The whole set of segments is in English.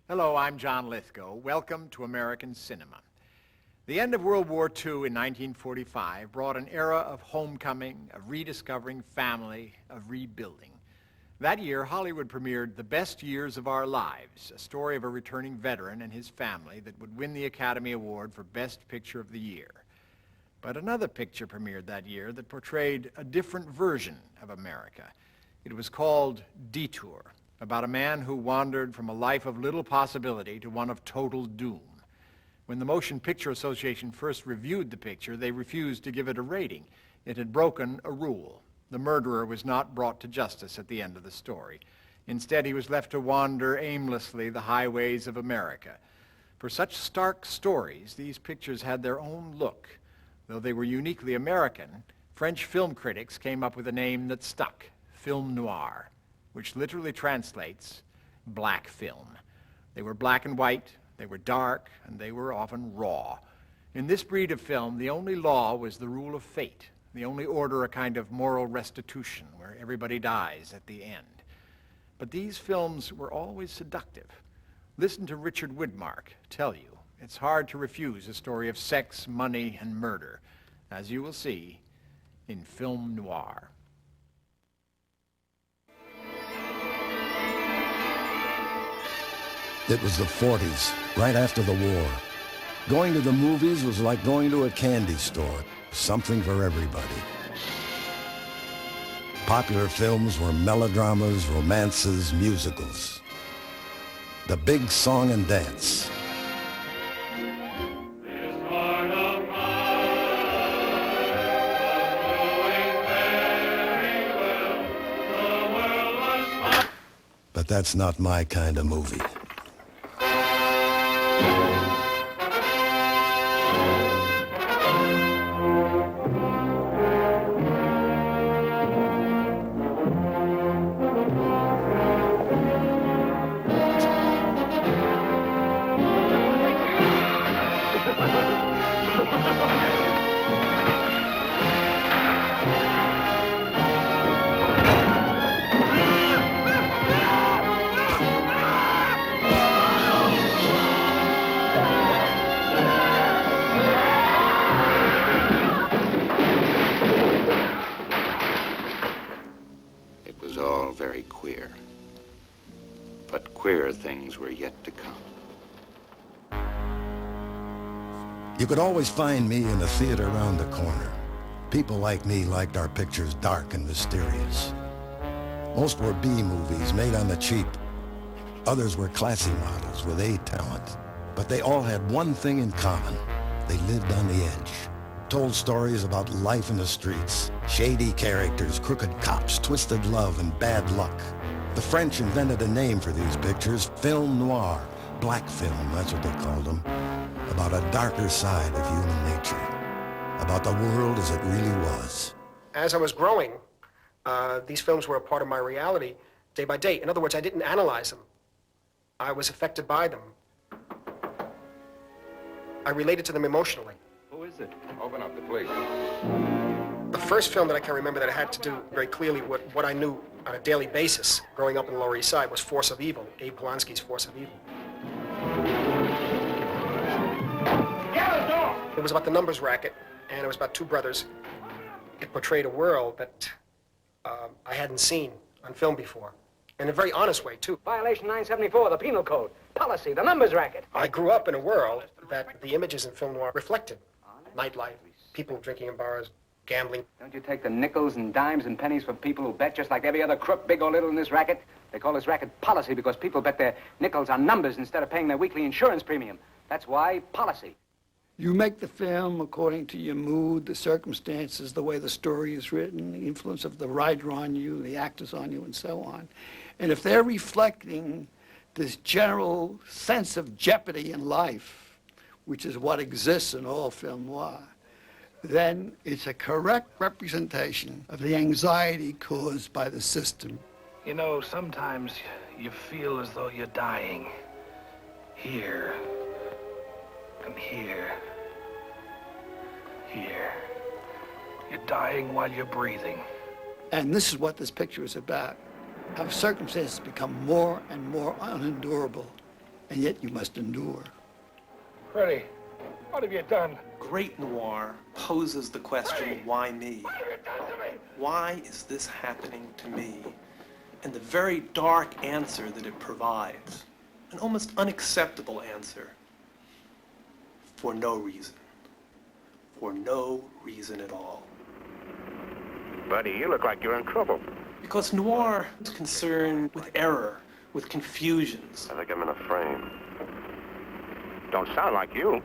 Hello, I'm John Lithgow. Welcome to American cinema. The end of World War II in 1945 brought an era of homecoming, of rediscovering family, of rebuilding. That year, Hollywood premiered The Best Years of Our Lives, a story of a returning veteran and his family that would win the Academy Award for Best Picture of the Year. But another picture premiered that year that portrayed a different version of America. It was called Detour, about a man who wandered from a life of little possibility to one of total doom. When the Motion Picture Association first reviewed the picture, they refused to give it a rating. It had broken a rule. The murderer was not brought to justice at the end of the story. Instead, he was left to wander aimlessly the highways of America. For such stark stories, these pictures had their own look. Though they were uniquely American, French film critics came up with a name that stuck, film noir, which literally translates black film. They were black and white, they were dark, and they were often raw. In this breed of film, the only law was the rule of fate, the only order a kind of moral restitution where everybody dies at the end. But these films were always seductive. Listen to Richard Widmark tell you it's hard to refuse a story of sex, money, and murder, as you will see in film noir. It was the 40s, right after the war. Going to the movies was like going to a candy store, something for everybody. Popular films were melodramas, romances, musicals. The big song and dance. But that's not my kind of movie. Very queer. But queerer things were yet to come. You could always find me in a theater around the corner. People like me liked our pictures dark and mysterious. Most were B movies made on the cheap. Others were classy models with A talent. But they all had one thing in common. They lived on the edge. Told stories about life in the streets, shady characters, crooked cops, twisted love, and bad luck. The French invented a name for these pictures, film noir, black film, that's what they called them, about a darker side of human nature, about the world as it really was. As I was growing, these films were a part of my reality day by day. In other words, I didn't analyze them. I was affected by them. I related to them emotionally. Who is it? Open up, please. The first film that I can remember that I had to do very clearly what I knew on a daily basis growing up in the Lower East Side was Force of Evil, Abe Polanski's Force of Evil. It was about the numbers racket, and it was about two brothers. It portrayed a world that I hadn't seen on film before, in a very honest way, too. Violation 974, the penal code, policy, the numbers racket. I grew up in a world that the images in film noir reflected. Nightlife, people drinking in bars, gambling. Don't you take the nickels and dimes and pennies for people who bet just like every other crook, big or little, in this racket? They call this racket policy because people bet their nickels on numbers instead of paying their weekly insurance premium. That's why policy. You make the film according to your mood, the circumstances, the way the story is written, the influence of the writer on you, the actors on you, and so on. And if they're reflecting this general sense of jeopardy in life, which is what exists in all film noir, then it's a correct representation of the anxiety caused by the system. You know, sometimes you feel as though you're dying. Here, and here, here. You're dying while you're breathing. And this is what this picture is about. How circumstances become more and more unendurable and yet you must endure. Freddie, what have you done? Great noir poses the question, why me? What have you done to me? Why is this happening to me? And the very dark answer that it provides, an almost unacceptable answer, for no reason. For no reason at all. Buddy, you look like you're in trouble. Because noir is concerned with error, with confusions. I think I'm in a frame. Don't sound like you.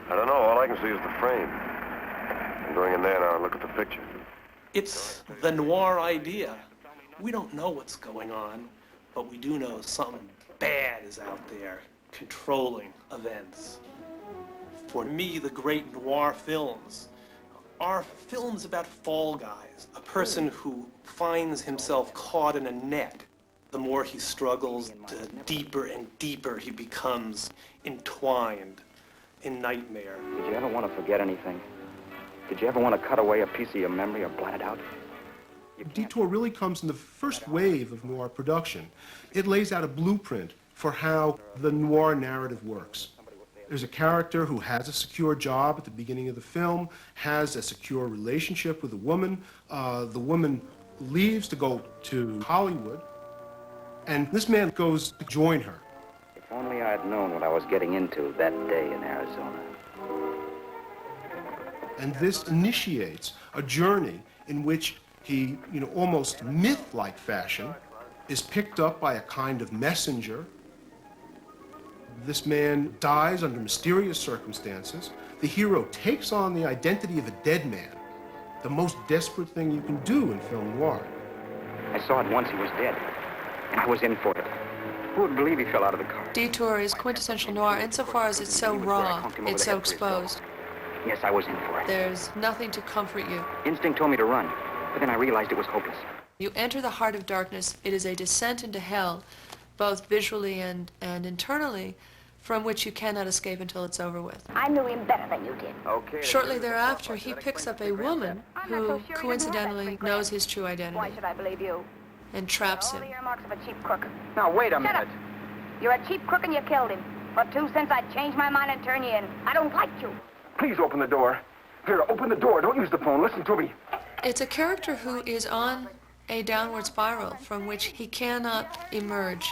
I don't know. All I can see is the frame. I'm going in there now and look at the picture. It's the noir idea. We don't know what's going on, but we do know something bad is out there controlling events. For me, the great noir films are films about fall guys, a person who finds himself caught in a net. The more he struggles, the deeper and deeper he becomes entwined in nightmare. Did you ever want to forget anything? Did you ever want to cut away a piece of your memory or blot it out? Detour really comes in the first wave of noir production. It lays out a blueprint for how the noir narrative works. There's a character who has a secure job at the beginning of the film, has a secure relationship with a woman. The woman leaves to go to Hollywood, and this man goes to join her. If only I had known what I was getting into that day in Arizona. And this initiates a journey in which he, almost myth-like fashion, is picked up by a kind of messenger. This man dies under mysterious circumstances. The hero takes on the identity of a dead man, the most desperate thing you can do in film noir. I saw it once he was dead, and I was in for it. Who would believe he fell out of the car? Detour is quintessential noir insofar as it's so raw, it's so exposed. Yes, I was in for it. There's nothing to comfort you. Instinct told me to run, but then I realized it was hopeless. You enter the heart of darkness. It is a descent into hell, both visually and internally, from which you cannot escape until it's over with. I knew him better than you did. Okay. Shortly thereafter, he picks up a woman who coincidentally knows his true Why identity should I believe you? and traps All him. the earmarks of a cheap crook. Now, wait a Shut minute. up. You're a cheap crook and you killed him. For 2 cents, I'd change my mind and turn you in. I don't like you. Please open the door. Vera, open the door. Don't use the phone. Listen to me. It's a character who is on a downward spiral from which he cannot emerge.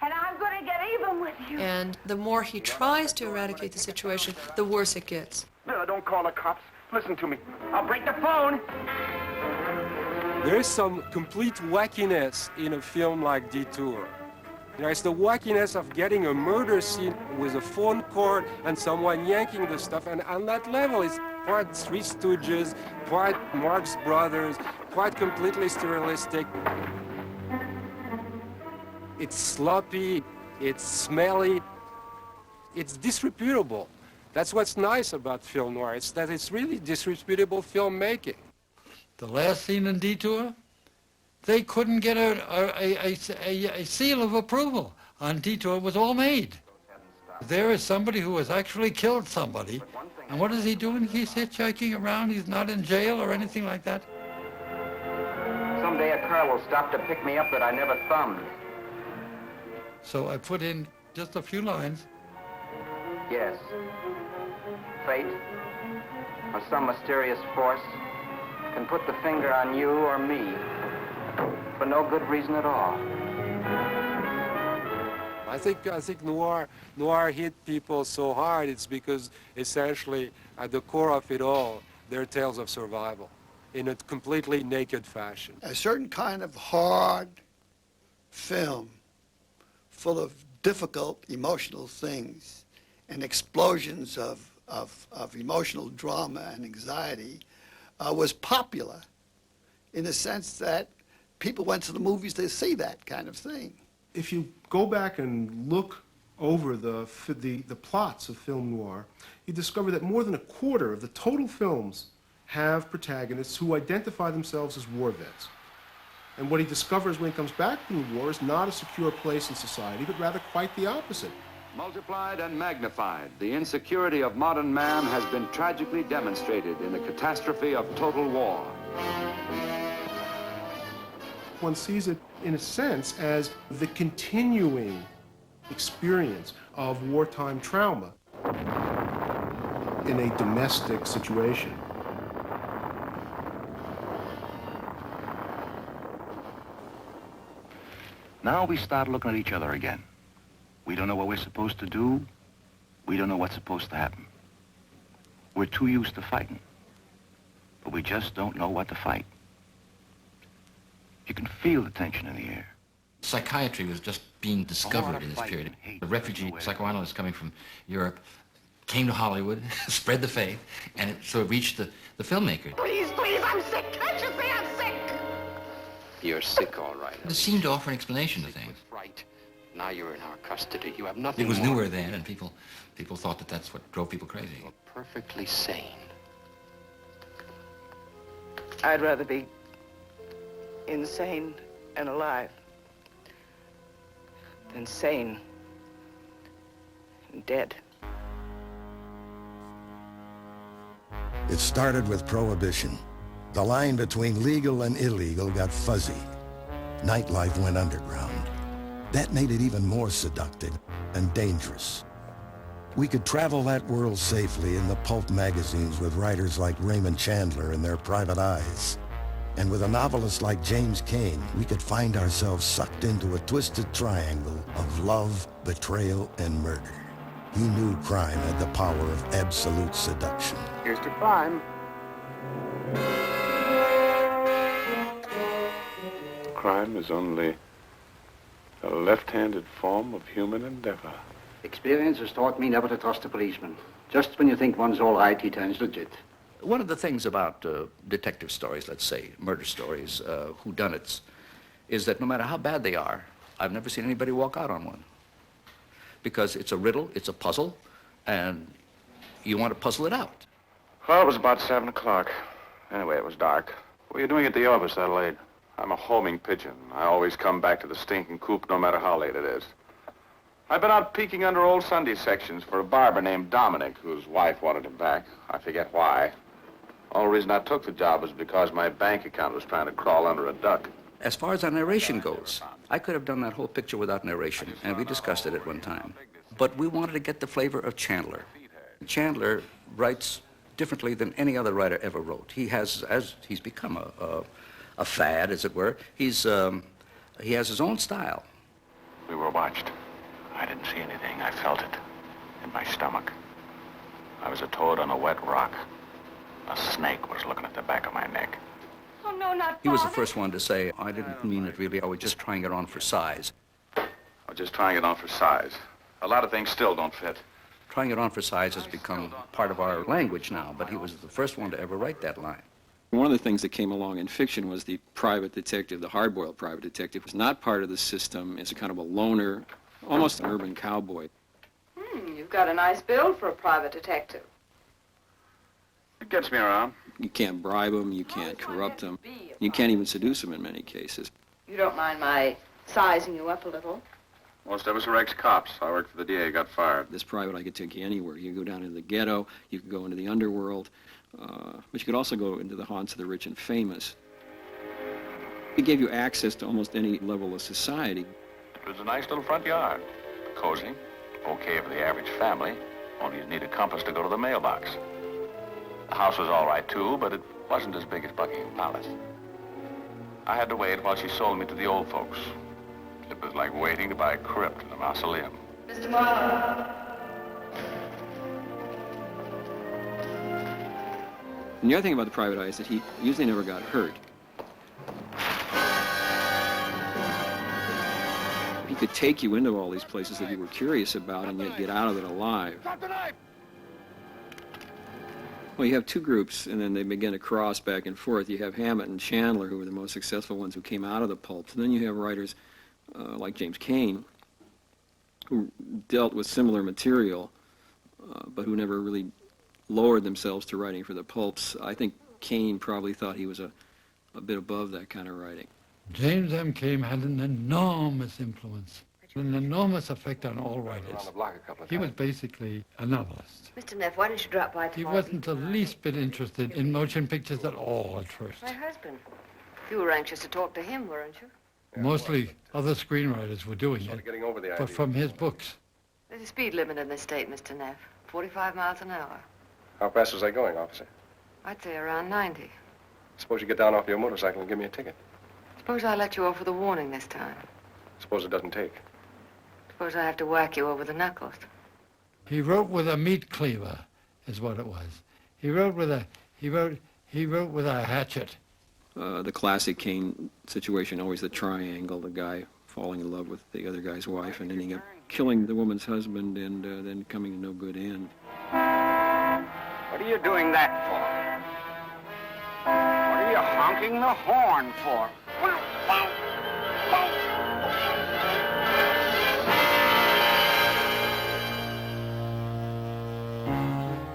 And I'm going to get even with you. And the more he tries to eradicate the situation, the worse it gets. Vera, don't call the cops. Listen to me. I'll break the phone. There is some complete wackiness in a film like Detour. It's the wackiness of getting a murder scene with a phone cord and someone yanking the stuff, and on that level it's quite Three Stooges, quite Marx Brothers, quite completely surrealistic. It's sloppy, it's smelly, it's disreputable. That's what's nice about film noir, it's that it's really disreputable filmmaking. The last scene in Detour, they couldn't get a seal of approval on Detour. It was all made. There is somebody who has actually killed somebody, and what is he doing? He's hitchhiking around. He's not in jail or anything like that. Someday a car will stop to pick me up that I never thumbed. So I put in just a few lines. Yes. Fate, or some mysterious force, can put the finger on you or me for no good reason at all. I think noir hit people so hard, it's because essentially at the core of it all, they're tales of survival in a completely naked fashion. A certain kind of hard film full of difficult emotional things and explosions of emotional drama and anxiety was popular in the sense that people went to the movies to see that kind of thing. If you go back and look over the plots of film noir, you discover that more than a quarter of the total films have protagonists who identify themselves as war vets. And what he discovers when he comes back from the war is not a secure place in society, but rather quite the opposite. Multiplied and magnified, the insecurity of modern man has been tragically demonstrated in the catastrophe of total war. One sees it, in a sense, as the continuing experience of wartime trauma in a domestic situation. Now we start looking at each other again. We don't know what we're supposed to do. We don't know what's supposed to happen. We're too used to fighting, but we just don't know what to fight. You can feel the tension in the air. Psychiatry was just being discovered in this period. The refugee psychoanalysts coming from Europe came to Hollywood, spread the faith, and it sort of reached the filmmakers. Please, please, I'm sick. Can't you see I'm sick? You're sick, all right. It seemed to offer an explanation to things. Right. Now you're in our custody. You have nothing It was more. newer then, and people thought that that's what drove people crazy. You're perfectly sane. I'd rather be insane and alive than sane and dead. It started with Prohibition. The line between legal and illegal got fuzzy. Nightlife went underground. That made it even more seductive and dangerous. We could travel that world safely in the pulp magazines with writers like Raymond Chandler and Their Private Eyes. And with a novelist like James Cain, we could find ourselves sucked into a twisted triangle of love, betrayal, and murder. He knew crime had the power of absolute seduction. Here's to crime. Crime is only a left-handed form of human endeavor. Experience has taught me never to trust a policeman. Just when you think one's all right, he turns legit. One of the things about detective stories, let's say, murder stories, whodunits, is that no matter how bad they are, I've never seen anybody walk out on one. Because it's a riddle, it's a puzzle, and you want to puzzle it out. Well, it was about 7 o'clock. Anyway, it was dark. What are you doing at the office that late? I'm a homing pigeon. I always come back to the stinking coop no matter how late it is. I've been out peeking under old Sunday sections for a barber named Dominic, whose wife wanted him back. I forget why. Only reason I took the job was because my bank account was trying to crawl under a duck. As far as our narration goes, I could have done that whole picture without narration, and we discussed it at one time. But we wanted to get the flavor of Chandler. Chandler writes differently than any other writer ever wrote. He has, as he's become a fad, as it were, he has his own style. We were watched. I didn't see anything. I felt it in my stomach. I was a toad on a wet rock. A snake was looking at the back of my neck. Oh, no, not He was the Father. first one to say, I didn't mean it really, I was just trying it on for size. I was just trying it on for size. A lot of things still don't fit. Trying it on for size has become part of our language now, but he was the first one to ever write that line. One of the things that came along in fiction was the private detective, the hard-boiled private detective, was not part of the system. It's a kind of a loner, almost an urban cowboy. You've got a nice build for a private detective. It gets me around. You can't bribe them, you can't corrupt them, you can't even seduce them in many cases. You don't mind my sizing you up a little? Most of us are ex-cops. I worked for the DA, got fired. This private I could take you anywhere. You can go down into the ghetto, you can go into the underworld, but you could also go into the haunts of the rich and famous. It gave you access to almost any level of society. It was a nice little front yard. Cozy. Okay for the average family. Only you need a compass to go to the mailbox. The house was all right, too, but it wasn't as big as Buckingham Palace. I had to wait while she sold me to the old folks. It was like waiting to buy a crypt in a mausoleum. Mr. Marlowe. And the other thing about the private eye is that he usually never got hurt. He could take you into all these places that you were curious about and yet get out of it alive. Well, you have two groups, and then they begin to cross back and forth. You have Hammett and Chandler, who were the most successful ones who came out of the pulps. And then you have writers like James Cain, who dealt with similar material, but who never really lowered themselves to writing for the pulps. I think Cain probably thought he was a bit above that kind of writing. James M. Cain had an enormous influence, an enormous effect on all writers. He was basically a novelist. Mr. Neff, why don't you drop by He tomorrow? wasn't the least bit interested in motion pictures at all at first. My husband. You were anxious to talk to him, weren't you? Mostly other screenwriters were doing Sort of it, getting over the but idea. from his books. There's a speed limit in this state, Mr. Neff. 45 miles an hour. How fast was I going, officer? I'd say around 90. Suppose you get down off your motorcycle and give me a ticket. Suppose I let you off with a warning this time. Suppose it doesn't take. Suppose I have to whack you over the knuckles. He wrote with a meat cleaver, is what it was. He wrote with a hatchet. The classic Kane situation, always the triangle, the guy falling in love with the other guy's wife and ending up killing the woman's husband and then coming to no good end. What are you doing that for? What are you honking the horn for?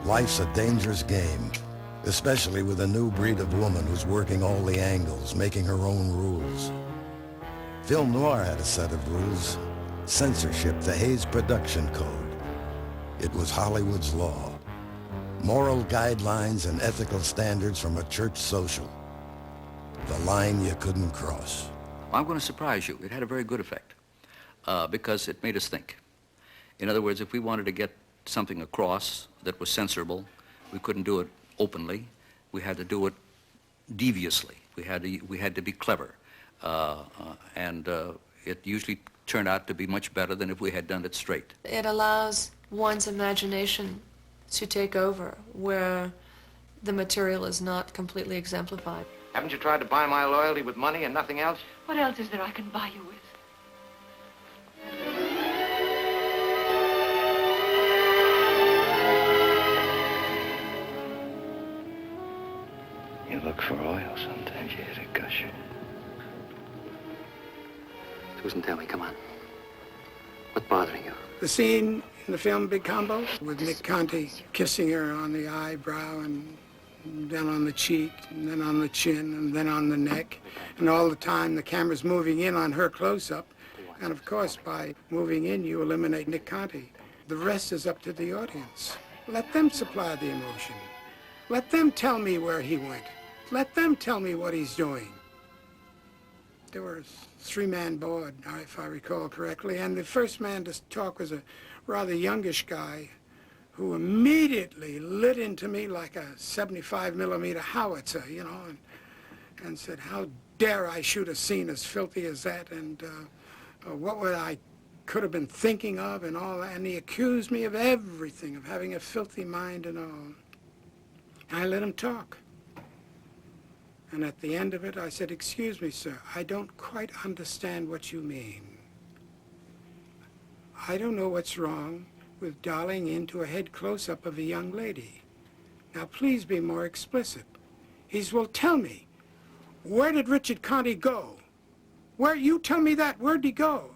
Life's a dangerous game, especially with a new breed of woman who's working all the angles, making her own rules. Film noir had a set of rules. Censorship, the Hays Production Code. It was Hollywood's law. Moral guidelines and ethical standards from a church social. The line you couldn't cross. I'm going to surprise you. It had a very good effect because it made us think. In other words, if we wanted to get something across that was censorable, we couldn't do it openly. We had to do it deviously. We had to be clever. And it usually turned out to be much better than if we had done it straight. It allows one's imagination to take over where the material is not completely exemplified. Haven't you tried to buy my loyalty with money and nothing else? What else is there I can buy you with? You look for oil, sometimes you hit a gush. Susan, tell me, come on. What's bothering you? The scene in the film Big Combo with Nick Conte kissing her on the eyebrow and then on the cheek and then on the chin and then on the neck. And all the time the camera's moving in on her close-up. And of course, by moving in, you eliminate Nick Conte. The rest is up to the audience. Let them supply the emotion. Let them tell me where he went. Let them tell me what he's doing. There were a three-man board, if I recall correctly, and the first man to talk was a rather youngish guy who immediately lit into me like a 75-millimeter howitzer, you know, and said, how dare I shoot a scene as filthy as that, and what would I could have been thinking of and all that, and he accused me of everything, of having a filthy mind and all. I let him talk. And at the end of it, I said, excuse me, sir, I don't quite understand what you mean. I don't know what's wrong with dialing into a head close-up of a young lady. Now, please be more explicit. He said, well, tell me, where did Richard Conte go? You tell me that, where'd he go?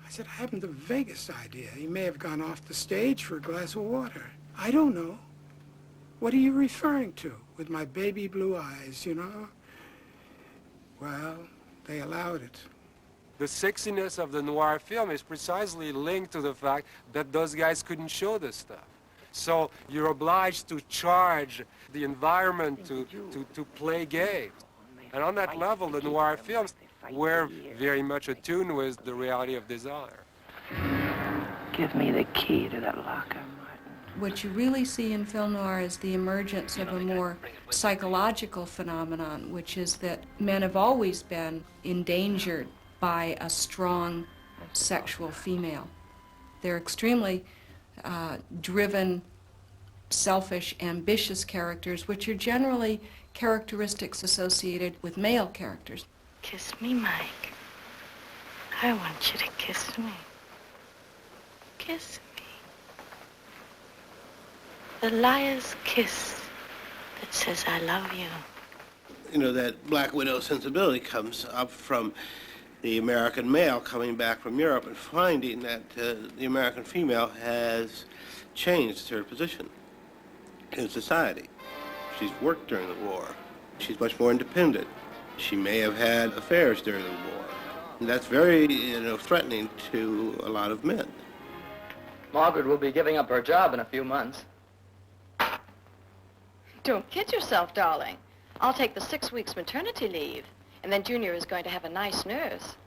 I said, I haven't the vaguest idea. He may have gone off the stage for a glass of water. I don't know. What are you referring to? With my baby blue eyes, you know? Well, they allowed it. The sexiness of the noir film is precisely linked to the fact that those guys couldn't show this stuff. So you're obliged to charge the environment to play games. And on that level, the noir films were very much attuned with the reality of desire. Give me the key to that locker. What you really see in film noir is the emergence of a more psychological phenomenon, which is that men have always been endangered by a strong sexual female. They're extremely driven, selfish, ambitious characters, which are generally characteristics associated with male characters. Kiss me, Mike. I want you to kiss me. Kiss me. The liar's kiss that says I love you. You know, that Black Widow sensibility comes up from the American male coming back from Europe and finding that the American female has changed her position in society. She's worked during the war. She's much more independent. She may have had affairs during the war. And that's very, threatening to a lot of men. Margaret will be giving up her job in a few months. Don't kid yourself, darling. I'll take the 6 weeks maternity leave. And then Junior is going to have a nice nurse.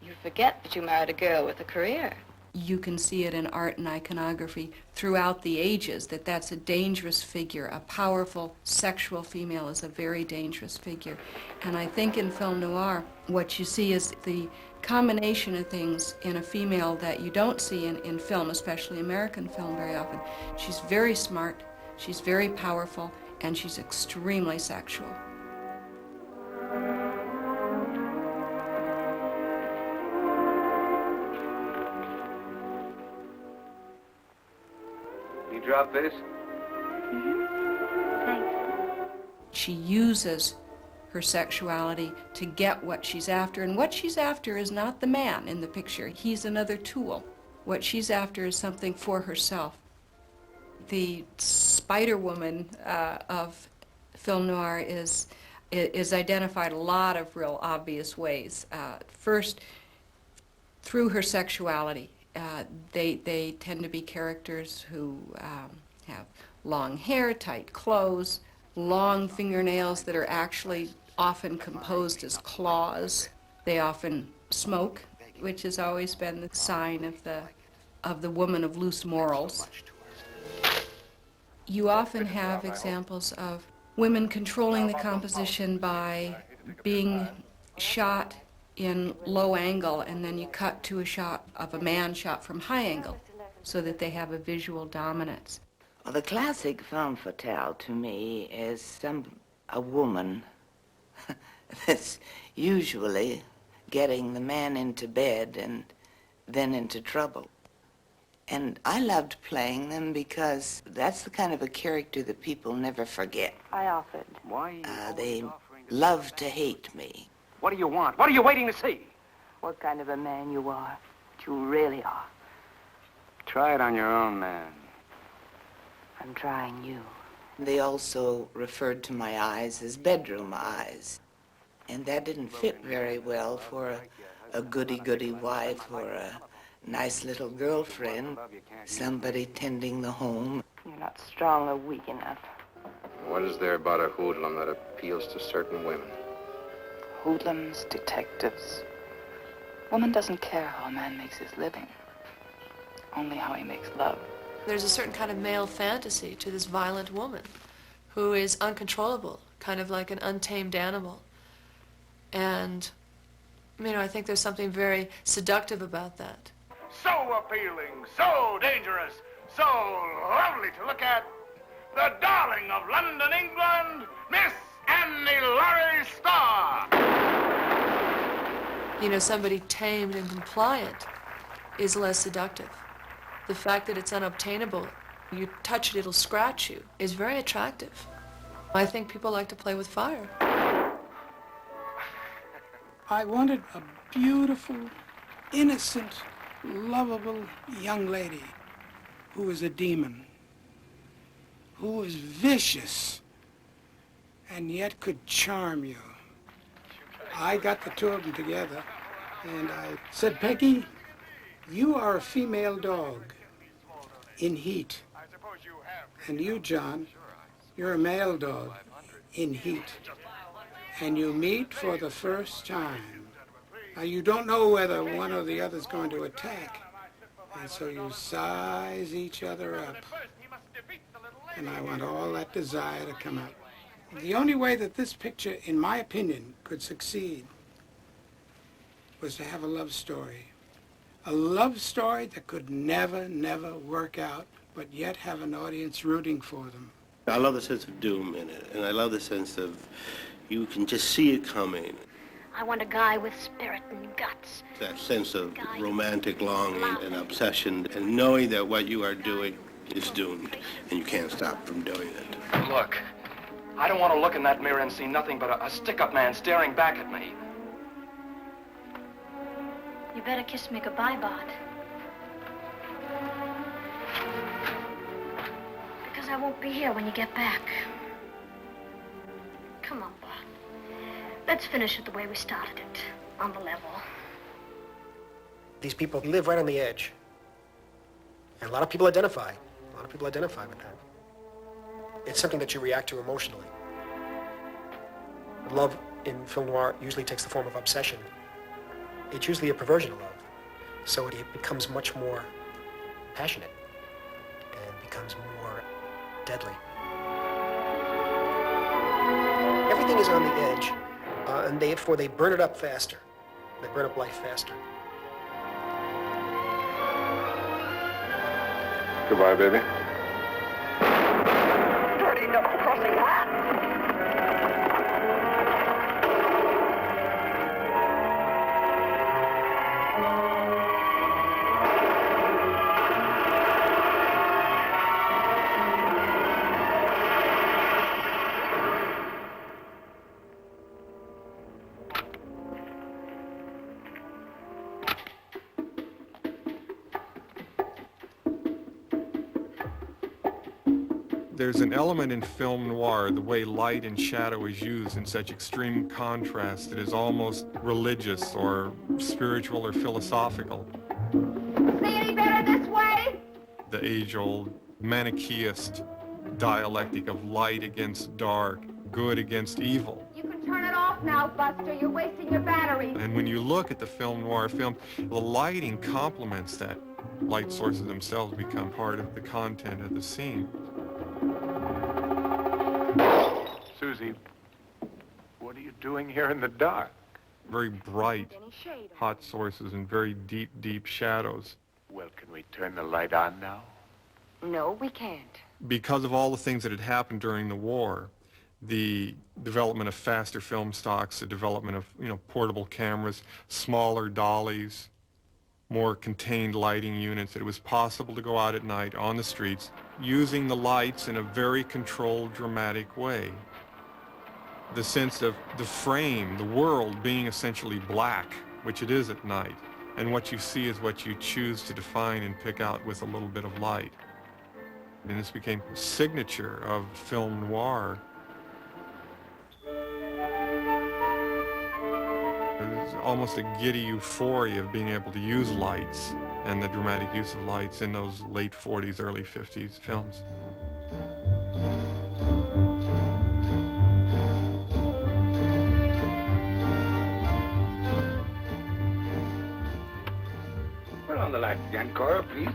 You forget that you married a girl with a career. You can see it in art and iconography throughout the ages, that that's a dangerous figure. A powerful sexual female is a very dangerous figure. And I think in film noir, what you see is the combination of things in a female that you don't see in film, especially American film very often. She's very smart, she's very powerful, and she's extremely sexual. Drop this? She uses her sexuality to get what she's after, and what she's after is not the man in the picture. He's another tool. What she's after is something for herself. The Spider Woman of film noir is identified a lot of real obvious ways. First, through her sexuality. They tend to be characters who have long hair, tight clothes, long fingernails that are actually often composed as claws. They often smoke, which has always been the sign of the woman of loose morals. You often have examples of women controlling the composition by being shot in low angle, and then you cut to a shot of a man shot from high angle so that they have a visual dominance. Well, the classic femme fatale to me is a woman that's usually getting the man into bed and then into trouble. And I loved playing them because that's the kind of a character that people never forget. I offered. Why? They love to hate me. What do you want? What are you waiting to see? What kind of a man you are. What you really are. Try it on your own man. I'm trying you. They also referred to my eyes as bedroom eyes. And that didn't fit very well for a goody-goody wife or a nice little girlfriend, somebody tending the home. You're not strong or weak enough. What is there about a hoodlum that appeals to certain women? Hoodlums, detectives. Woman doesn't care how a man makes his living, only how he makes love. There's a certain kind of male fantasy to this violent woman who is uncontrollable, kind of like an untamed animal. And, I think there's something very seductive about that. So appealing, so dangerous, so lovely to look at. The darling of London, England, Miss Annie Laurie Starr. Somebody tamed and compliant is less seductive. The fact that it's unobtainable, you touch it, it'll scratch you, is very attractive. I think people like to play with fire. I wanted a beautiful, innocent, lovable young lady who was a demon, who was vicious, and yet could charm you. I got the two of them together, and I said, Peggy, you are a female dog in heat. And you, John, you're a male dog in heat. And you meet for the first time. Now, you don't know whether one or the other is going to attack. And so you size each other up. And I want all that desire to come out. The only way that this picture, in my opinion, could succeed was to have a love story. A love story that could never, never work out, but yet have an audience rooting for them. I love the sense of doom in it, and I love the sense of you can just see it coming. I want a guy with spirit and guts. That sense of romantic longing and obsession, and knowing that what you are doing is doomed, and you can't stop from doing it. Look, I don't want to look in that mirror and see nothing but a stick-up man staring back at me. You better kiss me goodbye, Bart. Because I won't be here when you get back. Come on, Bart. Let's finish it the way we started it, on the level. These people live right on the edge. And a lot of people identify. A lot of people identify with that. It's something that you react to emotionally. Love in film noir usually takes the form of obsession. It's usually a perversion of love. So it becomes much more passionate and becomes more deadly. Everything is on the edge, and therefore they burn it up faster. They burn up life faster. Goodbye, baby. Dirty double-crossing hat! There's an element in film noir, the way light and shadow is used in such extreme contrast, that is almost religious or spiritual or philosophical. See any better this way? The age-old Manichaeist dialectic of light against dark, good against evil. You can turn it off now, Buster. You're wasting your battery. And when you look at the film noir film, the lighting complements that. Light sources themselves become part of the content of the scene. Susie, what are you doing here in the dark? Very bright, hot sources and very deep, deep shadows. Well, can we turn the light on now? No, we can't. Because of all the things that had happened during the war, the development of faster film stocks, the development of, portable cameras, smaller dollies, more contained lighting units, that it was possible to go out at night on the streets using the lights in a very controlled, dramatic way. The sense of the frame, the world being essentially black, which it is at night, and what you see is what you choose to define and pick out with a little bit of light. And this became a signature of film noir. There's almost a giddy euphoria of being able to use lights and the dramatic use of lights in those late 40s, early 50s films. Put on the lights again, Cora, please.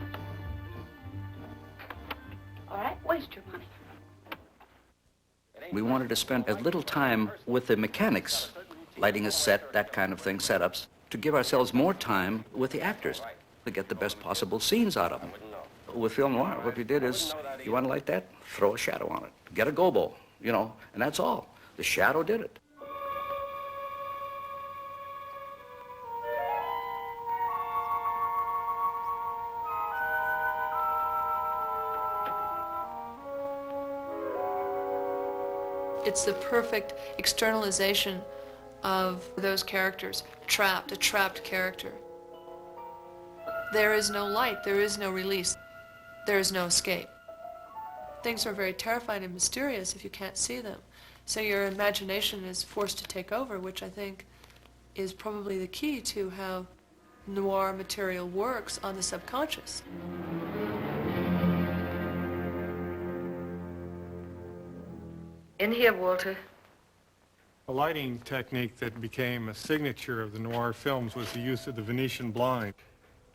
All right, waste your money. We wanted to spend as little time with the mechanics, lighting a set, that kind of thing, setups, to give ourselves more time with the actors to get the best possible scenes out of them. With film noir, what we did is, you want to light that? Throw a shadow on it. Get a gobo, and that's all. The shadow did it. It's the perfect externalization of those characters, a trapped character. There is no light, there is no release, there is no escape. Things are very terrifying and mysterious if you can't see them. So your imagination is forced to take over, which I think is probably the key to how noir material works on the subconscious. In here, Walter. A lighting technique that became a signature of the noir films was the use of the Venetian blind,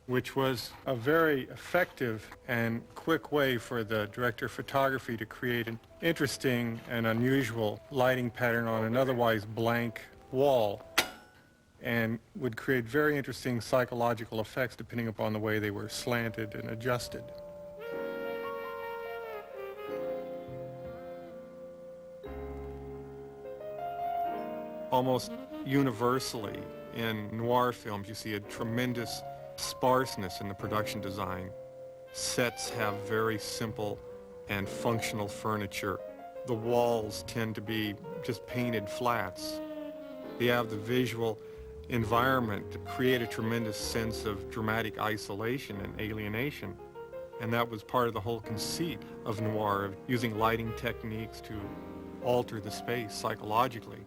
which was a very effective and quick way for the director of photography to create an interesting and unusual lighting pattern on an otherwise blank wall, and would create very interesting psychological effects depending upon the way they were slanted and adjusted. Almost universally in noir films, you see a tremendous sparseness in the production design. Sets have very simple and functional furniture. The walls tend to be just painted flats. You have the visual environment to create a tremendous sense of dramatic isolation and alienation. And that was part of the whole conceit of noir, of using lighting techniques to alter the space psychologically.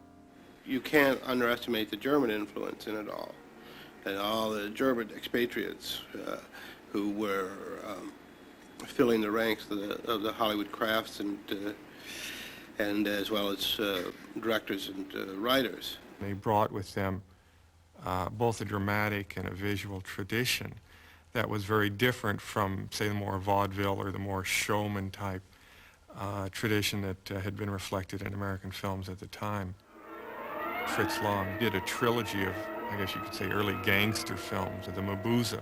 You can't underestimate the German influence in it all, and all the German expatriates who were filling the ranks of the Hollywood crafts and and as well as directors and writers. They brought with them both a dramatic and a visual tradition that was very different from, say, the more vaudeville or the more showman type tradition that had been reflected in American films at the time. Fritz Lang did a trilogy of, I guess you could say, early gangster films, the Mabuza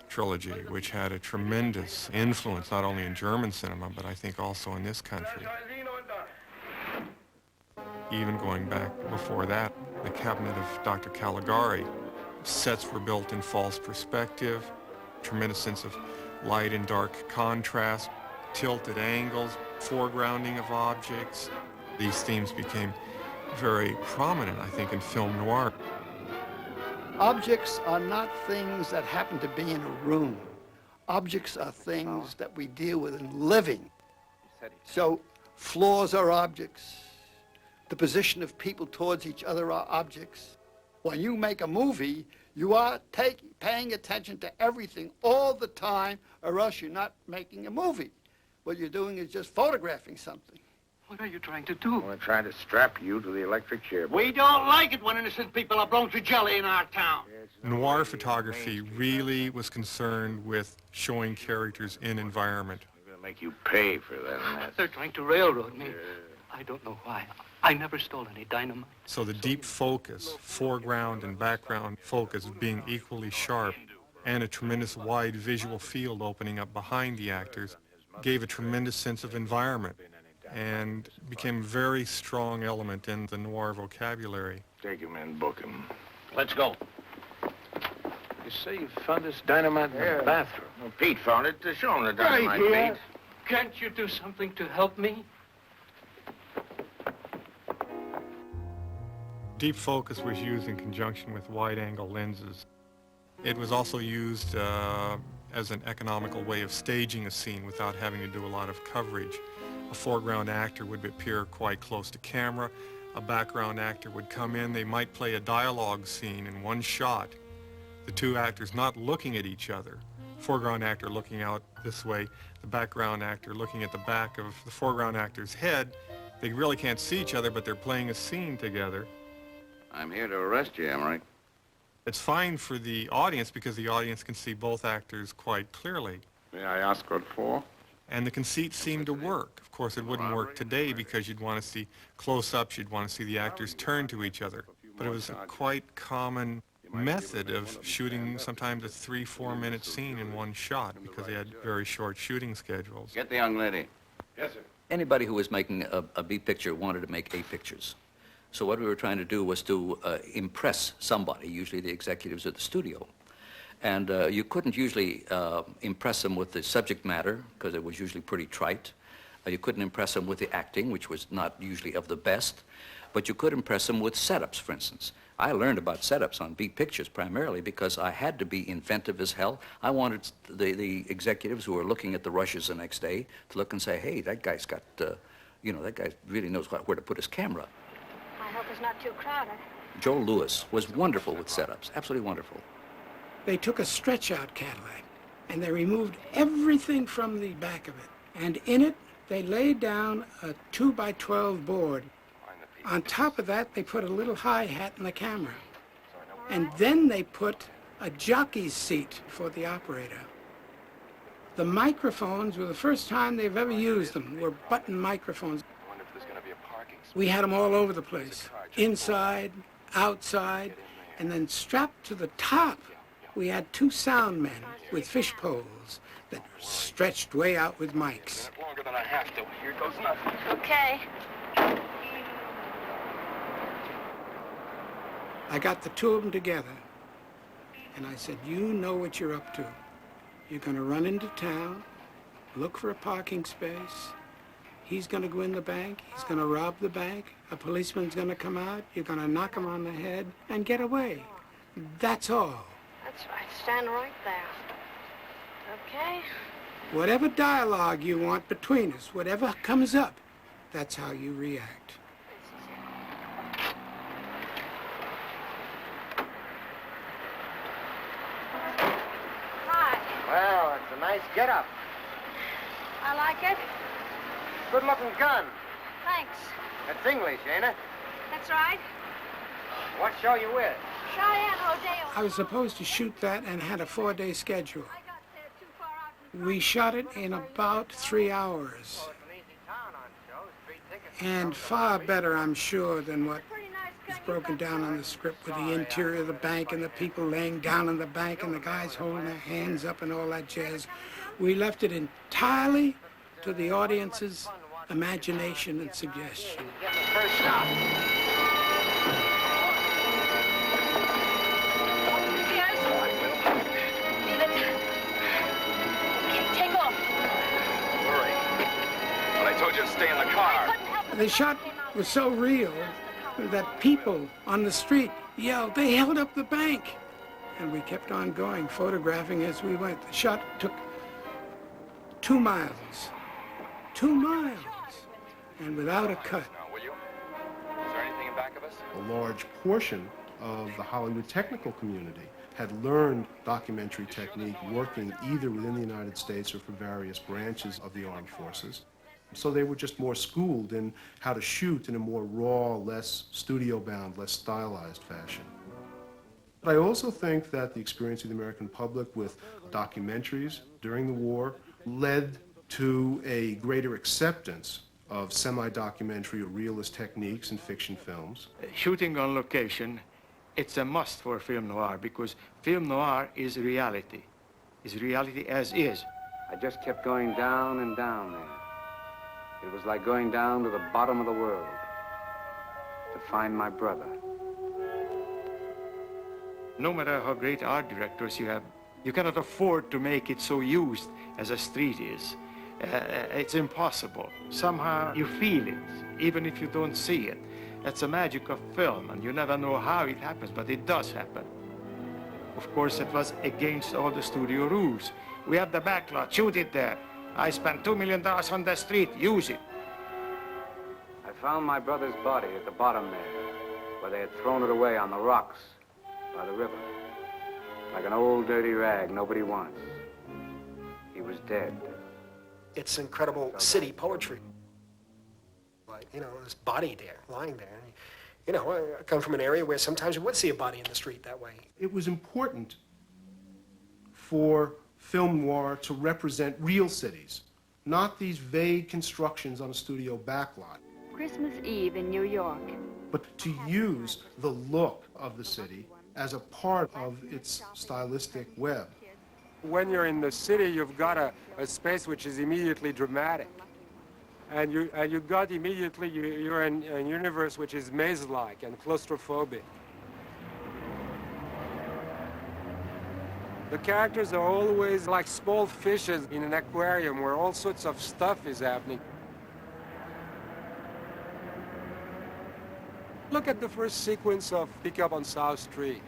trilogy, which had a tremendous influence not only in German cinema, but I think also in this country. Even going back before that, the Cabinet of Dr. Caligari, sets were built in false perspective, tremendous sense of light and dark contrast, tilted angles, foregrounding of objects. These themes became very prominent, I think, in film noir. Objects are not things that happen to be in a room. Objects are things that we deal with in living. So floors are objects. The position of people towards each other are objects. When you make a movie, you are paying attention to everything all the time, or else you're not making a movie. What you're doing is just photographing something. What are you trying to do? We're trying to strap you to the electric chair. We don't like it when innocent people are blown to jelly in our town. Noir photography really was concerned with showing characters in environment. We're going to make you pay for that. They're trying to railroad me. I don't know why. I never stole any dynamite. So the deep focus, foreground and background focus being equally sharp, and a tremendous wide visual field opening up behind the actors, gave a tremendous sense of environment and became a very strong element in the noir vocabulary. Take him in, book him. Let's go. You say you found this dynamite in the bathroom? Well, Pete found it. Show him the dynamite, Pete. Can't you do something to help me? Deep focus was used in conjunction with wide-angle lenses. It was also used as an economical way of staging a scene without having to do a lot of coverage. A foreground actor would appear quite close to camera. A background actor would come in. They might play a dialogue scene in one shot. The two actors not looking at each other. Foreground actor looking out this way, the background actor looking at the back of the foreground actor's head. They really can't see each other, but they're playing a scene together. I'm here to arrest you, am I right? It's fine for the audience because the audience can see both actors quite clearly. May I ask what for? And the conceit seemed to work. Of course, it wouldn't work today because you'd want to see close-ups, you'd want to see the actors turn to each other. But it was a quite common method of shooting sometimes a 3-4 minute scene in one shot because they had very short shooting schedules. Get the young lady. Yes, sir. Anybody who was making a B picture wanted to make A pictures. So what we were trying to do was to impress somebody, usually the executives at the studio. And you couldn't usually impress them with the subject matter, because it was usually pretty trite. You couldn't impress them with the acting, which was not usually of the best. But you could impress them with setups, for instance. I learned about setups on B pictures primarily because I had to be inventive as hell. I wanted the executives who were looking at the rushes the next day to look and say, hey, that guy's got, that guy really knows where to put his camera. I hope it's not too crowded. Joe Lewis was wonderful with setups, absolutely wonderful. They took a stretch-out Cadillac, and they removed everything from the back of it. And in it, they laid down a 2x12 board. On top of that, they put a little hi-hat in the camera. And then they put a jockey's seat for the operator. The microphones were the first time they've ever used them, were button microphones. We had them all over the place, inside, outside, and then strapped to the top, we had 2 sound men with fish poles that stretched way out with mics. Longer than I have to. Here goes nothing. Okay. I got the 2 of them together, and I said, you know what you're up to. You're going to run into town, look for a parking space. He's going to go in the bank. He's going to rob the bank. A policeman's going to come out. You're going to knock him on the head and get away. That's all. That's right. Stand right there. Okay. Whatever dialogue you want between us, whatever comes up, that's how you react. Hi. Well, it's a nice get-up. I like it. Good-looking gun. Thanks. That's English, ain't it? That's right. What show you with? Cheyenne Rodeo. I was supposed to shoot that and had a 4-day schedule. We shot it in about 3 hours. And far better, I'm sure, than what is broken down on the script with the interior of the bank and the people laying down in the bank and the guys holding their hands up and all that jazz. We left it entirely to the audience's imagination and suggestion. First shot. Take off. Hurry. But I told you to stay in the car. The shot was so real that people on the street yelled, "They held up the bank!" And we kept on going, photographing as we went. The shot took 2 miles. 2 miles. And without a cut. Will you? Is there anything in back of us? A large portion of the Hollywood technical community had learned documentary technique working either within the United States or for various branches of the armed forces. So they were just more schooled in how to shoot in a more raw, less studio-bound, less stylized fashion. But I also think that the experience of the American public with documentaries during the war led to a greater acceptance of semi-documentary or realist techniques in fiction films. Shooting on location, it's a must for film noir because film noir is reality as is. I just kept going down and down there. It was like going down to the bottom of the world to find my brother. No matter how great art directors you have, you cannot afford to make it so used as a street is. It's impossible. Somehow you feel it, even if you don't see it. That's the magic of film, and you never know how it happens, but it does happen. Of course, it was against all the studio rules. We have the backlot, shoot it there. I spent $2 million on the street, use it. I found my brother's body at the bottom there, where they had thrown it away on the rocks by the river. Like an old dirty rag nobody wants. He was dead. It's incredible city poetry. Like, you know, this body there, lying there. You know, I come from an area where sometimes you would see a body in the street that way. It was important for film noir to represent real cities, not these vague constructions on a studio backlot. Christmas Eve in New York. But to use the look of the city as a part of its stylistic web. When you're in the city, you've got a space which is immediately dramatic. And you got immediately, you're in a universe which is maze-like and claustrophobic. The characters are always like small fishes in an aquarium where all sorts of stuff is happening. Look at the first sequence of Pickup on South Street.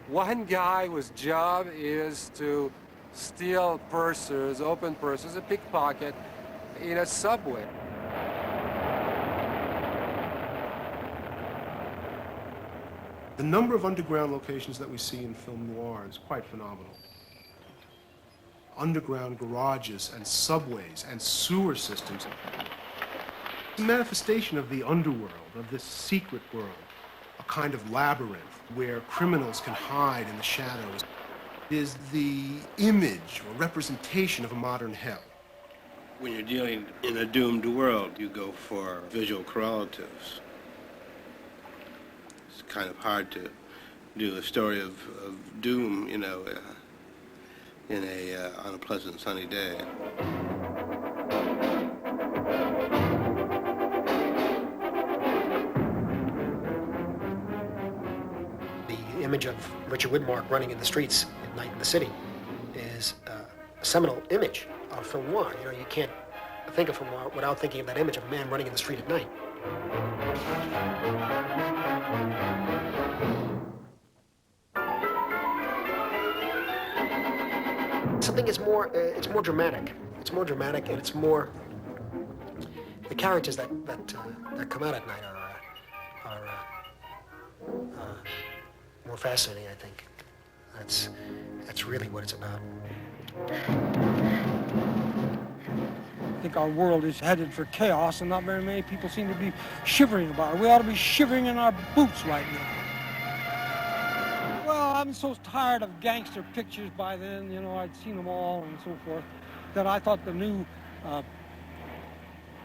One guy whose job is to steal purses, open purses, a pickpocket in a subway. The number of underground locations that we see in film noir is quite phenomenal. Underground garages and subways and sewer systems. It's a manifestation of the underworld, of this secret world, a kind of labyrinth where criminals can hide in the shadows. It is the image or representation of a modern hell. When you're dealing in a doomed world, you go for visual correlatives. It's kind of hard to do a story of doom, you know, on a pleasant sunny day. The image of Richard Widmark running in the streets at night in the city is a seminal image of film noir. You know, you can't think of film noir without thinking of that image of a man running in the street at night. Something is more, it's more dramatic. It's more dramatic, and it's more, the characters that come out at night are more fascinating, I think. That's really what it's about. think our world is headed for chaos, and not very many people seem to be shivering about it. We ought to be shivering in our boots right now. Well, I'm so tired of gangster pictures by then, you know, I'd seen them all and so forth, that I thought the new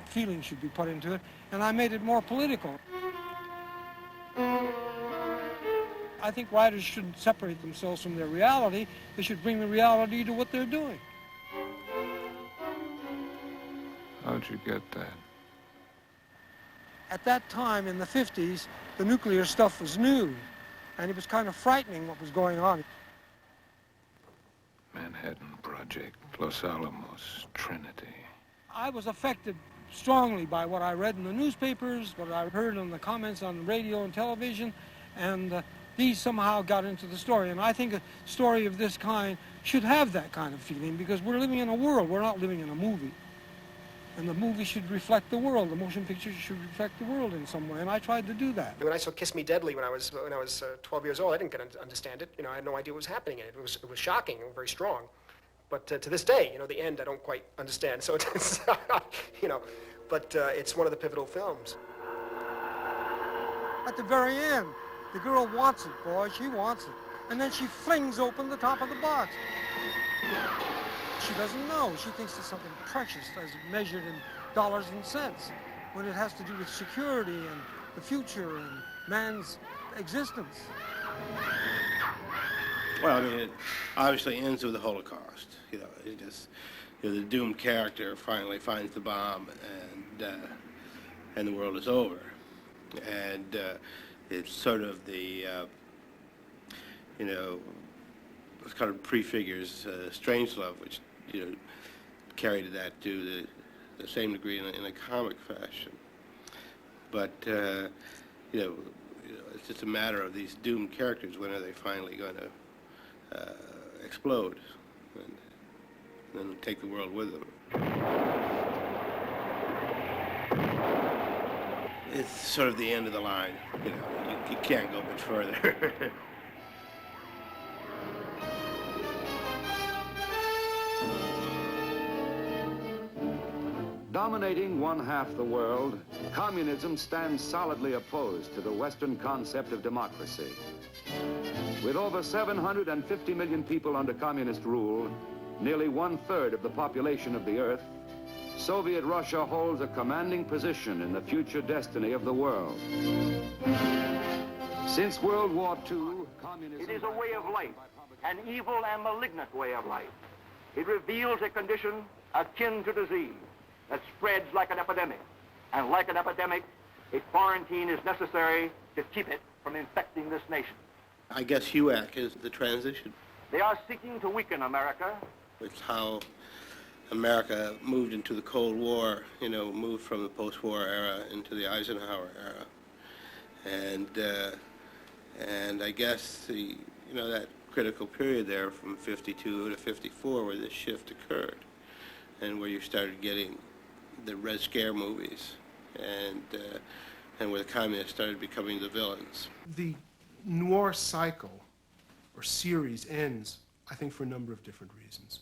feeling should be put into it, and I made it more political. I think writers shouldn't separate themselves from their reality. They should bring the reality to what they're doing. How'd you get that? At that time, in the 50s, the nuclear stuff was new, and it was kind of frightening what was going on. Manhattan Project, Los Alamos, Trinity. I was affected strongly by what I read in the newspapers, what I heard in the comments on radio and television, and these somehow got into the story. And I think a story of this kind should have that kind of feeling, because we're living in a world, we're not living in a movie. And the movie should reflect the world. The motion picture should reflect the world in some way, and I tried to do that. When I saw Kiss Me Deadly when I was 12 years old, I didn't understand it. You know, I had no idea what was happening in it. It was shocking and very strong. But to this day, you know, the end I don't quite understand. So it's, you know, but it's one of the pivotal films. At the very end, the girl wants it, boy. She wants it. And then she flings open the top of the box. She doesn't know. She thinks it's something precious as measured in dollars and cents, when it has to do with security and the future and man's existence. Well, I mean, it obviously ends with the Holocaust. You know, it just, you know, the doomed character finally finds the bomb, and the world is over. And it's sort of the, you know, it kind of prefigures Strangelove, which, you know, carried that to the same degree in a comic fashion. But you know, it's just a matter of these doomed characters. When are they finally going to explode and then take the world with them? It's sort of the end of the line. You know, you can't go much further. Dominating one half the world, communism stands solidly opposed to the Western concept of democracy. With over 750 million people under communist rule, nearly 1/3 of the population of the Earth, Soviet Russia holds a commanding position in the future destiny of the world. Since World War II, communism... It is a way of life, an evil and malignant way of life. It reveals a condition akin to disease that spreads like an epidemic. And like an epidemic, a quarantine is necessary to keep it from infecting this nation. I guess HUAC is the transition. They are seeking to weaken America. It's how America moved into the Cold War, you know, moved from the post-war era into the Eisenhower era. And I guess the, you know, that critical period there from 52 to 54 where this shift occurred, and where you started getting the Red Scare movies, and where the communists started becoming the villains. The noir cycle or series ends, I think, for a number of different reasons.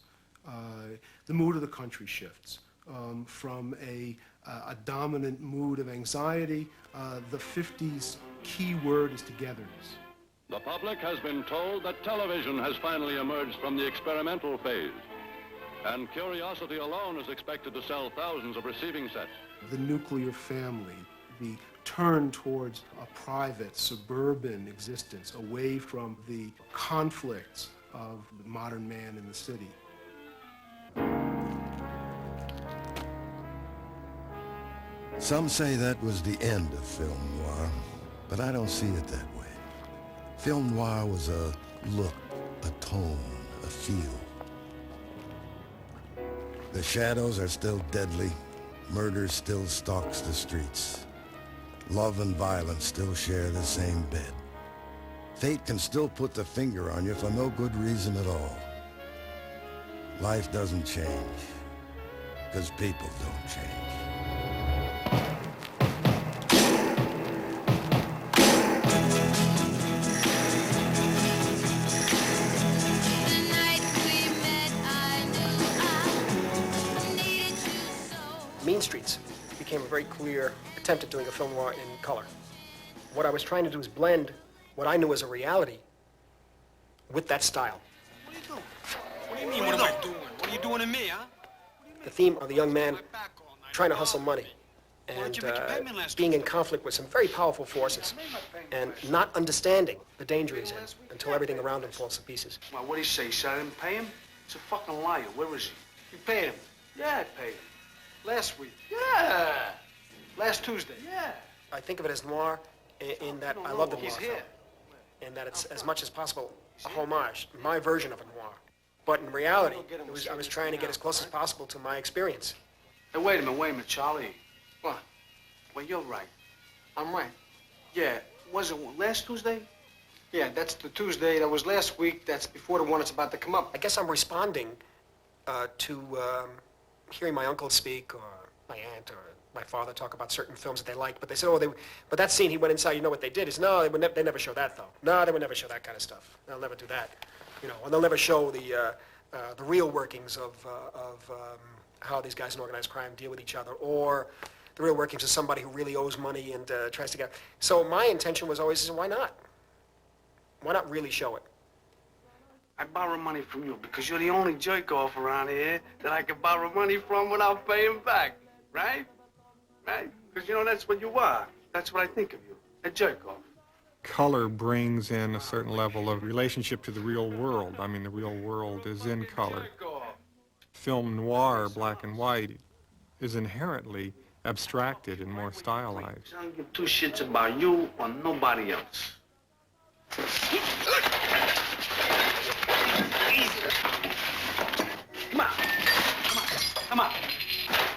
The mood of the country shifts from a dominant mood of anxiety. The 50s key word is togetherness. The public has been told that television has finally emerged from the experimental phase, and curiosity alone is expected to sell thousands of receiving sets. The nuclear family, the turn towards a private, suburban existence, away from the conflicts of the modern man in the city. Some say that was the end of film noir, but I don't see it that way. Film noir was a look, a tone, a feel. The shadows are still deadly. Murder still stalks the streets. Love and violence still share the same bed. Fate can still put the finger on you for no good reason at all. Life doesn't change, because people don't change. Mean Streets became a very clear attempt at doing a film noir in color. What I was trying to do is blend what I knew as a reality with that style. What are you doing? What do you mean, what am I doing? What are you doing to me, huh? The theme of the young man trying to hustle money and being in conflict with some very powerful forces and not understanding the danger he's in until everything around him falls to pieces. Well, what'd he say? He said I didn't pay him? He's a fucking liar. Where is he? You paid him? Yeah, I paid him. Last week? Yeah. Last Tuesday? Yeah. I think of it as noir in that I love the noir He's film, here. in that it's as much as possible a homage, my version of a noir. But in reality, I was trying to get as close as possible to my experience. Hey, wait a minute, Charlie. What? Well, you're right. I'm right. Yeah, was it last Tuesday? Yeah, that's the Tuesday that was last week. That's before the one that's about to come up. I guess I'm responding to hearing my uncle speak or my aunt or my father talk about certain films that they liked, but they said, but that scene he went inside, you know what they did? Is no, they never show that though. No, they would never show that kind of stuff. They'll never do that. You know, and they'll never show the real workings of how these guys in organized crime deal with each other, or the real workings of somebody who really owes money and tries to get. So my intention was always, why not? Why not really show it? I borrow money from you because you're the only jerk-off around here that I can borrow money from without paying back, right? Right? Because, you know, that's what you are. That's what I think of you, a jerk-off. Color brings in a certain level of relationship to the real world. I mean, the real world is in color. Film noir, black and white, is inherently abstracted and more stylized. I don't give two shits about you or nobody else. Come on. Come on.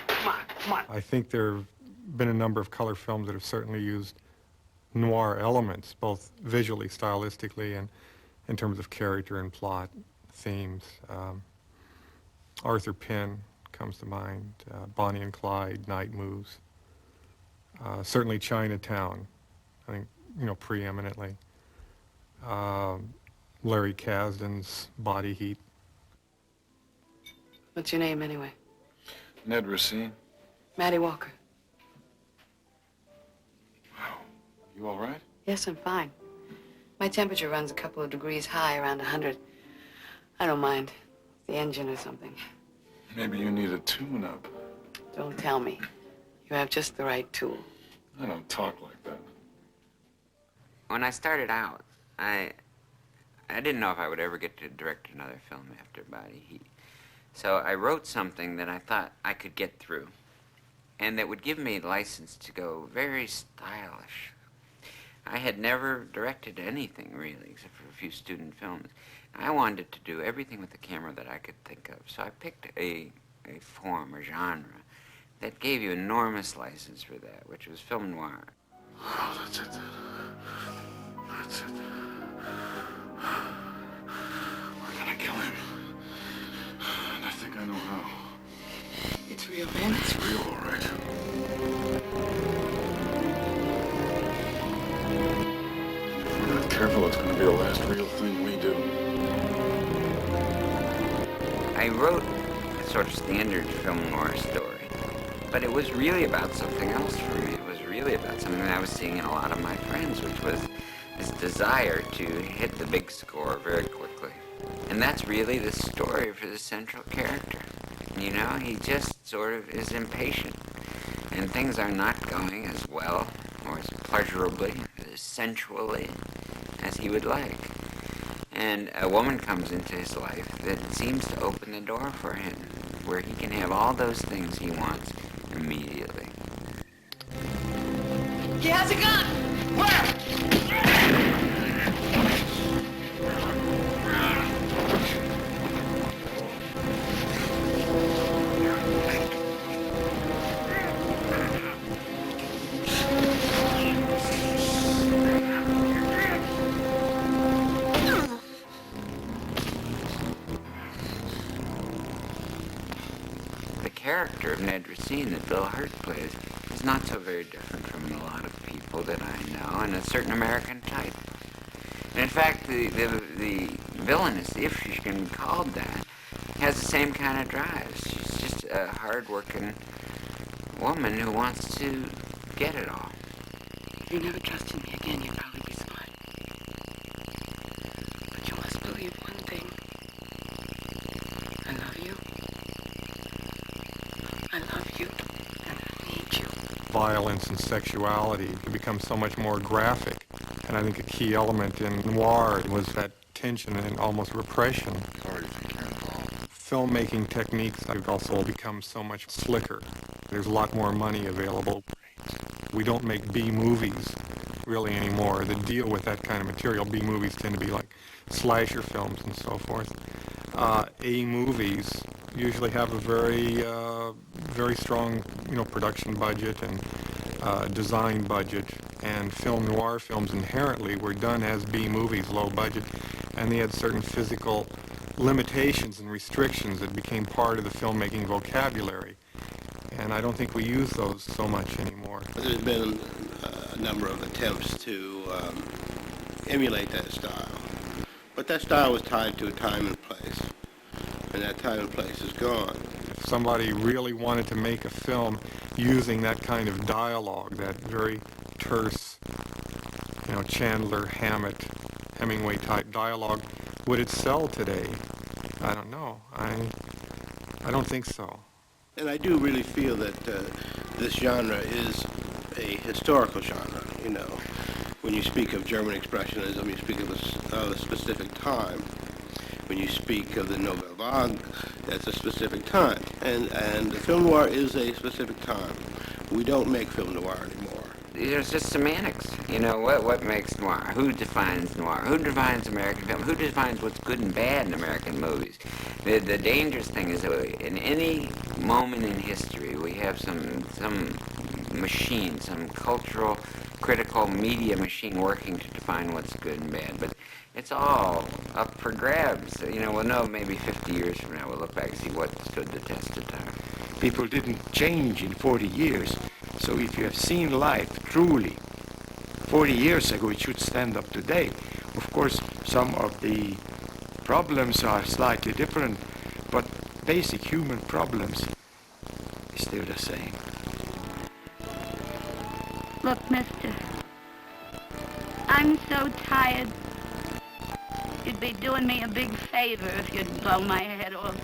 Come on. Come on. I think there have been a number of color films that have certainly used noir elements, both visually, stylistically, and in terms of character and plot, themes. Arthur Penn comes to mind, Bonnie and Clyde, Night Moves. Certainly Chinatown, I think, you know, preeminently. Larry Kasdan's Body Heat. What's your name, anyway? Ned Racine. Maddie Walker. You all right? Yes, I'm fine. My temperature runs a couple of degrees high, around 100. I don't mind. The engine or something. Maybe you need a tune-up. Don't tell me. You have just the right tool. I don't talk like that. When I started out, I didn't know if I would ever get to direct another film after Body Heat. So I wrote something that I thought I could get through, and that would give me license to go very stylish. I had never directed anything, really, except for a few student films. I wanted to do everything with the camera that I could think of, so I picked a form or genre that gave you enormous license for that, which was film noir. Oh, that's it. That's it. We're gonna kill him. And I think I know how. It's real, man. It's real, all right. If we're not careful, it's gonna be the last real thing we do. I wrote a sort of standard film noir story, but it was really about something else for me. It was really about something that I was seeing in a lot of my friends, which was this desire to hit the big score very quickly. And that's really the story for the central character. You know, he just sort of is impatient, and things are not going as well or as pleasurably, as sensually as he would like. And a woman comes into his life that seems to open the door for him, where he can have all those things he wants immediately. He has a gun! Where? The character of Ned Racine that Bill Hurt plays is not so very different from a lot of people that I know, and a certain American type. And in fact, the villainess, if she can be called that, has the same kind of drive. She's just a hard-working woman who wants to get it all. If you never trusted me again, you'd probably be smart. But you must believe one thing. I love you. I love you, and I need you. Violence and sexuality become so much more graphic. And I think a key element in noir was that tension and almost repression. Filmmaking techniques have also become so much slicker. There's a lot more money available. We don't make B movies really anymore that deal with that kind of material. B movies tend to be like slasher films and so forth. A movies usually have a very strong, production budget and design budget. And film noir films inherently were done as B movies, low budget, and they had certain physical limitations and restrictions that became part of the filmmaking vocabulary. And I don't think we use those so much anymore. There's been a number of attempts to emulate that style. But that style was tied to a time and place. And that time and place is gone. If somebody really wanted to make a film using that kind of dialogue, that very terse, Chandler, Hammett, Hemingway type dialogue, would it sell today? I don't know. I don't think so. And I do really feel that this genre is a historical genre, When you speak of German Expressionism, you speak of a specific time. When you speak of the Nouvelle Vague, that's a specific time. And film noir is a specific time. We don't make film noir anymore. There's just semantics. What makes noir? Who defines noir? Who defines American film? Who defines what's good and bad in American movies? The dangerous thing is that in any moment in history, we have some machine, some cultural, critical media machine working to define what's good and bad. But it's all up for grabs. We'll know maybe 50 years from now. We'll look back and see what stood the test of time. People didn't change in 40 years. So if you have seen life truly 40 years ago, it should stand up today. Of course, some of the problems are slightly different, but basic human problems is still the same. Look, mister, I'm so tired. You'd be doing me a big favor if you'd blow my head off.